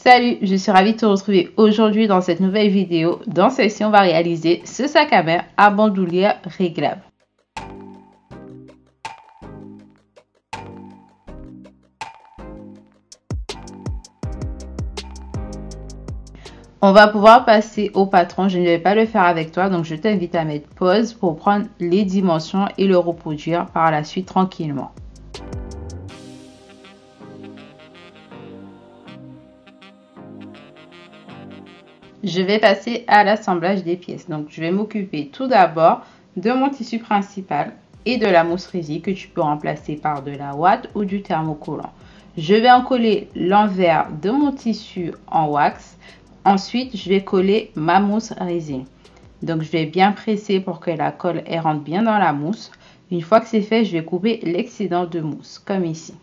Salut, je suis ravie de te retrouver aujourd'hui dans cette nouvelle vidéo. Dans celle-ci, on va réaliser ce sac à main à bandoulière réglable. On va pouvoir passer au patron. Je ne vais pas le faire avec toi, donc je t'invite à mettre pause pour prendre les dimensions et le reproduire par la suite tranquillement. Je vais passer à l'assemblage des pièces. Donc, je vais m'occuper tout d'abord de mon tissu principal et de la mousse résine que tu peux remplacer par de la ouate ou du thermocollant. Je vais en coller l'envers de mon tissu en wax. Ensuite, je vais coller ma mousse résine. Donc, je vais bien presser pour que la colle rentre bien dans la mousse. Une fois que c'est fait, je vais couper l'excédent de mousse, comme ici.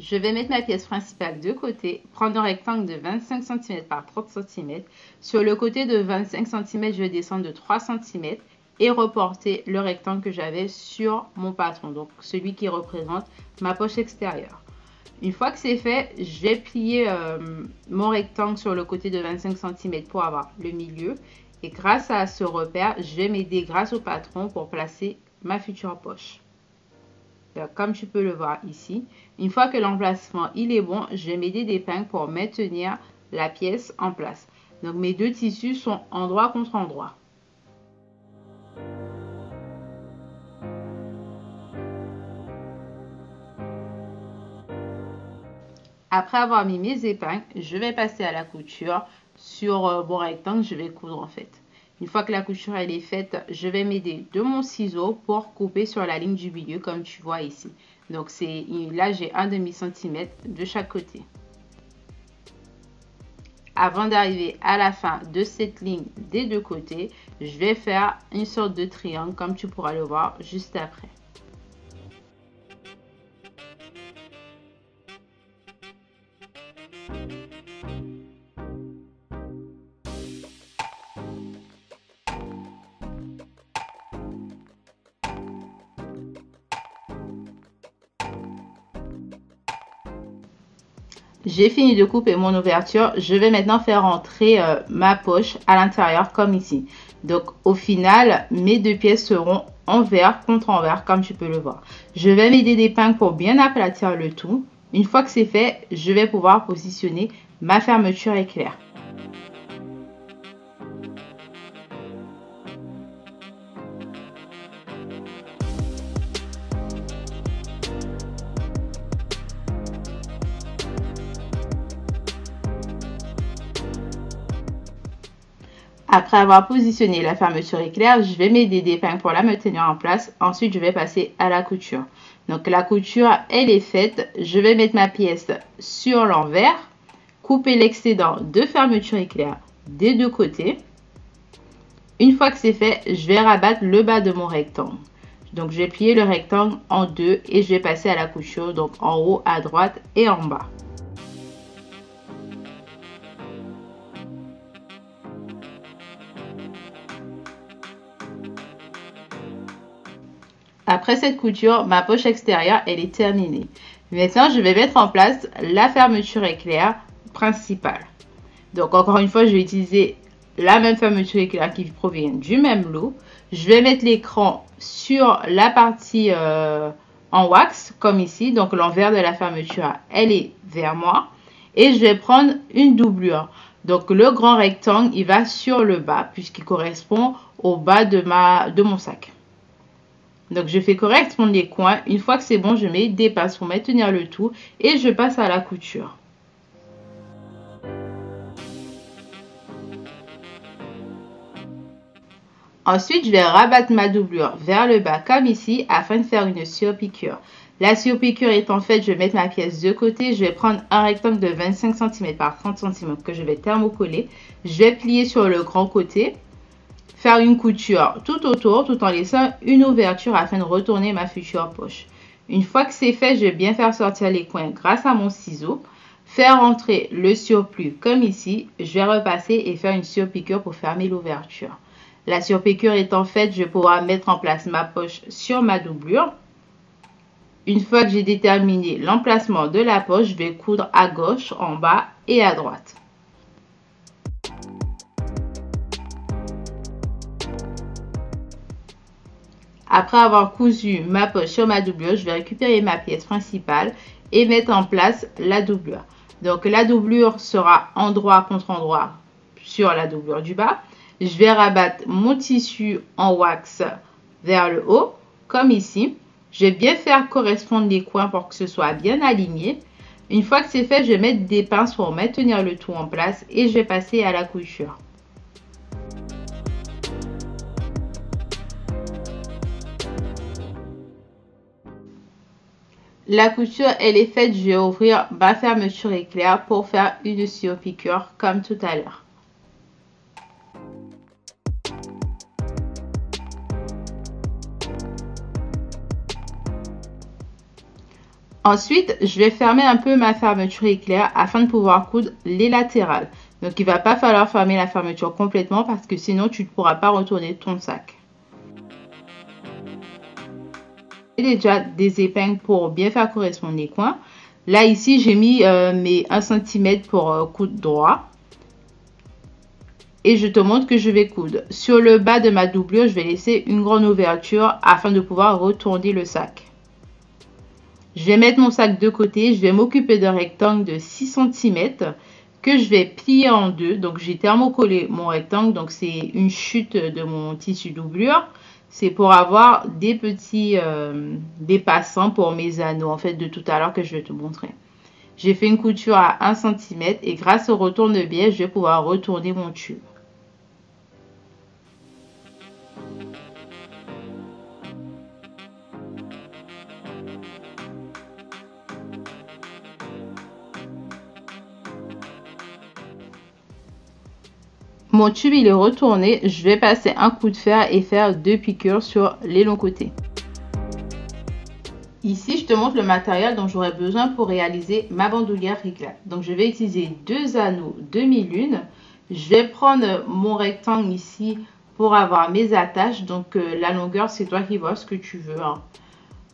Je vais mettre ma pièce principale de côté, prendre un rectangle de 25 cm par 30 cm. Sur le côté de 25 cm, je vais descendre de 3 cm et reporter le rectangle que j'avais sur mon patron, donc celui qui représente ma poche extérieure. Une fois que c'est fait, je vais plier mon rectangle sur le côté de 25 cm pour avoir le milieu. Et grâce à ce repère, je vais m'aider grâce au patron pour placer ma future poche. Comme tu peux le voir ici, une fois que l'emplacement il est bon, je vais m'aider d'épingles pour maintenir la pièce en place. Donc mes deux tissus sont endroit contre endroit. Après avoir mis mes épingles, je vais passer à la couture sur mon rectangle. Je vais coudre en fait. Une fois que la couture elle est faite, je vais m'aider de mon ciseau pour couper sur la ligne du milieu comme tu vois ici. Donc là j'ai un demi-centimètre de chaque côté. Avant d'arriver à la fin de cette ligne des deux côtés, je vais faire une sorte de triangle comme tu pourras le voir juste après. J'ai fini de couper mon ouverture. Je vais maintenant faire entrer ma poche à l'intérieur comme ici. Donc au final, mes deux pièces seront envers contre envers comme tu peux le voir. Je vais m'aider d'épingles pour bien aplatir le tout. Une fois que c'est fait, je vais pouvoir positionner ma fermeture éclair. Après avoir positionné la fermeture éclair, je vais m'aider d'épingles pour la maintenir en place. Ensuite, je vais passer à la couture. Donc, la couture, elle est faite. Je vais mettre ma pièce sur l'envers, couper l'excédent de fermeture éclair des deux côtés. Une fois que c'est fait, je vais rabattre le bas de mon rectangle. Donc, je vais plier le rectangle en deux et je vais passer à la couture, donc en haut, à droite et en bas. Après cette couture, ma poche extérieure, elle est terminée. Maintenant, je vais mettre en place la fermeture éclair principale. Donc, encore une fois, je vais utiliser la même fermeture éclair qui provient du même lot. Je vais mettre l'écran sur la partie en wax, comme ici. Donc, l'envers de la fermeture, elle est vers moi. Et je vais prendre une doublure. Donc, le grand rectangle, il va sur le bas, puisqu'il correspond au bas de mon sac. Donc, je fais correctement les coins. Une fois que c'est bon, je mets des passes pour maintenir le tout et je passe à la couture. Ensuite, je vais rabattre ma doublure vers le bas comme ici afin de faire une surpiqûre. La surpiqûre étant faite, je vais mettre ma pièce de côté. Je vais prendre un rectangle de 25 cm par 30 cm que je vais thermocoller. Je vais plier sur le grand côté. Faire une couture tout autour tout en laissant une ouverture afin de retourner ma future poche. Une fois que c'est fait, je vais bien faire sortir les coins grâce à mon ciseau. faire entrer le surplus comme ici. Je vais repasser et faire une surpiqûre pour fermer l'ouverture. La surpiqûre étant faite, je vais pouvoir mettre en place ma poche sur ma doublure. Une fois que j'ai déterminé l'emplacement de la poche, je vais coudre à gauche, en bas et à droite. Après avoir cousu ma poche sur ma doublure, je vais récupérer ma pièce principale et mettre en place la doublure. Donc la doublure sera endroit contre endroit sur la doublure du bas. Je vais rabattre mon tissu en wax vers le haut, comme ici. Je vais bien faire correspondre les coins pour que ce soit bien aligné. Une fois que c'est fait, je vais mettre des pinces pour maintenir le tout en place et je vais passer à la couture. La couture, elle est faite, je vais ouvrir ma fermeture éclair pour faire une surpiqûre comme tout à l'heure. Ensuite, je vais fermer un peu ma fermeture éclair afin de pouvoir coudre les latérales. Donc, il ne va pas falloir fermer la fermeture complètement parce que sinon, tu ne pourras pas retourner ton sac. J'ai déjà des épingles pour bien faire correspondre les coins. Là, ici, j'ai mis mes 1 cm pour coudre droit. Et je te montre que je vais coudre. Sur le bas de ma doublure, je vais laisser une grande ouverture afin de pouvoir retourner le sac. Je vais mettre mon sac de côté. Je vais m'occuper d'un rectangle de 6 cm que je vais plier en deux. Donc, j'ai thermocollé mon rectangle. Donc, c'est une chute de mon tissu doublure. C'est pour avoir des petits dépassants pour mes anneaux, en fait, de tout à l'heure que je vais te montrer. J'ai fait une couture à 1 cm et grâce au retourne-biais, je vais pouvoir retourner mon tube. Mon tube il est retourné, je vais passer un coup de fer et faire 2 piqûres sur les longs côtés. Ici, je te montre le matériel dont j'aurai besoin pour réaliser ma bandoulière éclat. Donc, je vais utiliser 2 anneaux demi-lune. Je vais prendre mon rectangle ici pour avoir mes attaches. Donc, la longueur, c'est toi qui vois ce que tu veux. Hein.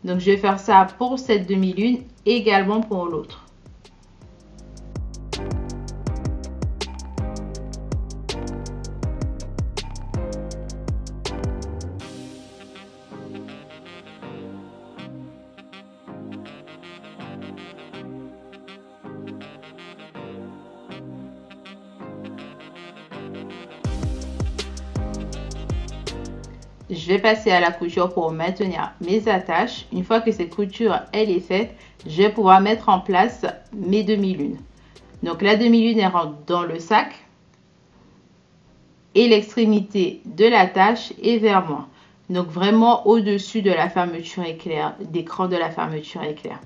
Donc, je vais faire ça pour cette demi-lune, également pour l'autre. Je vais passer à la couture pour maintenir mes attaches. Une fois que cette couture elle est faite, je vais pouvoir mettre en place mes demi-lunes. Donc la demi-lune elle rentre dans le sac et l'extrémité de l'attache est vers moi. Donc vraiment au-dessus de la fermeture éclair, d'écran de la fermeture éclair.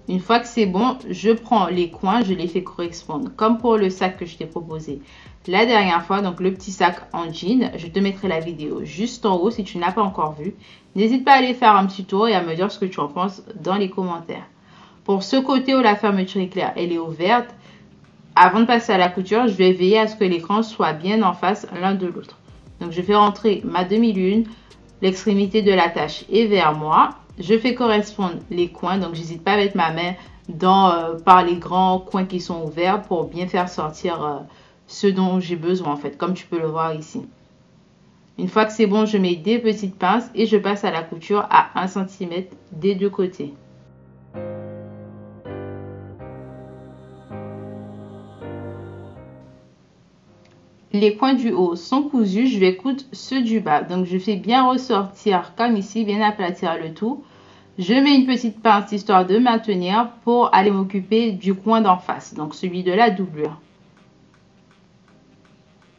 Une fois que c'est bon, je prends les coins, je les fais correspondre comme pour le sac que je t'ai proposé la dernière fois, donc le petit sac en jean. Je te mettrai la vidéo juste en haut si tu ne l'as pas encore vu. N'hésite pas à aller faire un petit tour et à me dire ce que tu en penses dans les commentaires. Pour ce côté où la fermeture éclair elle est ouverte, avant de passer à la couture, je vais veiller à ce que l'écran soit bien en face l'un de l'autre. Donc je fais rentrer ma demi-lune, l'extrémité de l'attache est vers moi. Je fais correspondre les coins, donc j'hésite pas à mettre ma main par les grands coins qui sont ouverts pour bien faire sortir ce dont j'ai besoin en fait, comme tu peux le voir ici. Une fois que c'est bon, je mets des petites pinces et je passe à la couture à 1 cm des deux côtés. Les coins du haut sont cousus, je vais coudre ceux du bas. Donc je fais bien ressortir comme ici, bien aplatir le tout. Je mets une petite pince histoire de maintenir pour aller m'occuper du coin d'en face, donc celui de la doublure.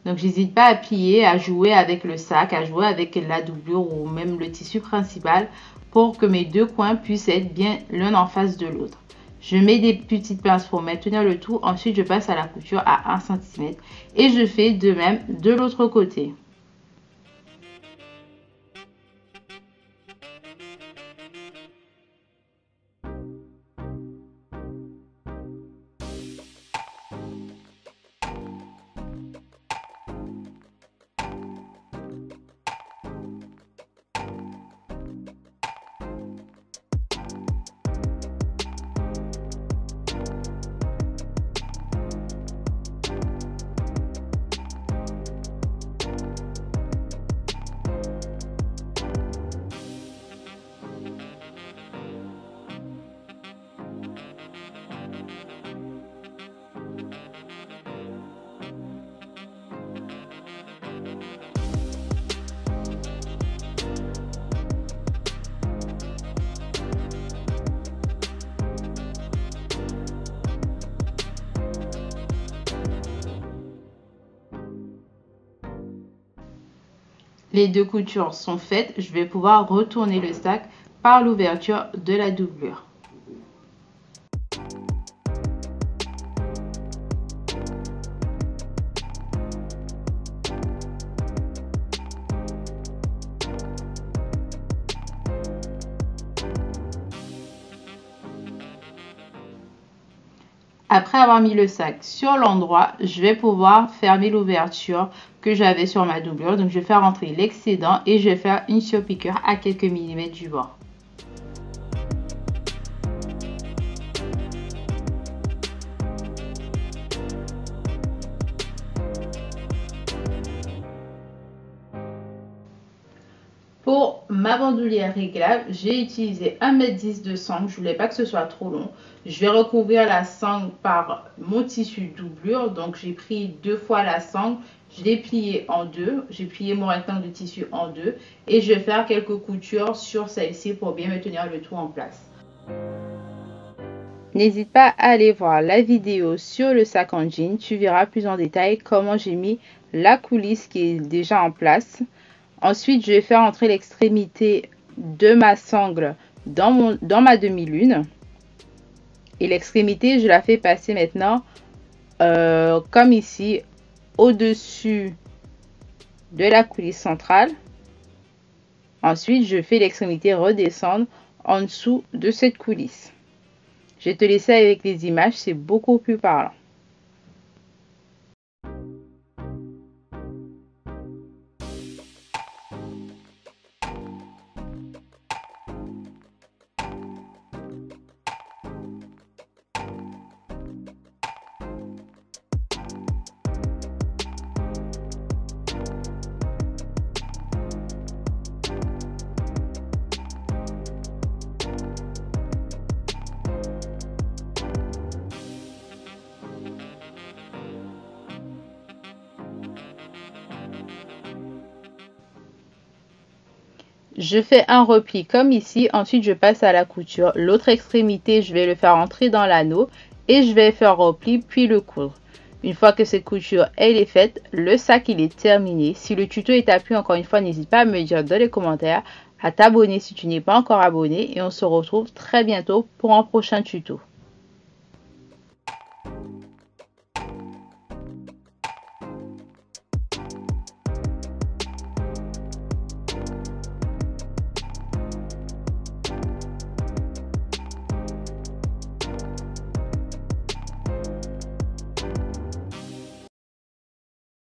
Donc j'hésite pas à plier, à jouer avec le sac, à jouer avec la doublure ou même le tissu principal pour que mes deux coins puissent être bien l'un en face de l'autre. Je mets des petites pinces pour maintenir le tout. Ensuite, je passe à la couture à 1 cm et je fais de même de l'autre côté. Les 2 coutures sont faites, je vais pouvoir retourner le sac par l'ouverture de la doublure. Après avoir mis le sac sur l'endroit, je vais pouvoir fermer l'ouverture que j'avais sur ma doublure. Donc je vais faire entrer l'excédent et je vais faire une surpiqûre à quelques millimètres du bord. Pour ma bandoulière réglable, j'ai utilisé 1,10 m de sangle. Je voulais pas que ce soit trop long. Je vais recouvrir la sangle par mon tissu doublure. Donc j'ai pris 2 fois la sangle, je l'ai plié en deux. J'ai plié mon rectangle de tissu en deux et je vais faire quelques coutures sur celle-ci pour bien me tenir le tout en place. N'hésite pas à aller voir la vidéo sur le sac en jean. Tu verras plus en détail comment j'ai mis la coulisse qui est déjà en place. Ensuite, je vais faire entrer l'extrémité de ma sangle dans ma demi-lune. Et l'extrémité, je la fais passer maintenant comme ici, au-dessus de la coulisse centrale. Ensuite, je fais l'extrémité redescendre en dessous de cette coulisse. Je vais te laisser avec les images, c'est beaucoup plus parlant. Je fais un repli comme ici, ensuite je passe à la couture. L'autre extrémité, je vais le faire entrer dans l'anneau et je vais faire repli puis le coudre. Une fois que cette couture elle est faite, le sac il est terminé. Si le tuto est à plu, encore une fois, n'hésite pas à me dire dans les commentaires, à t'abonner si tu n'es pas encore abonné et on se retrouve très bientôt pour un prochain tuto.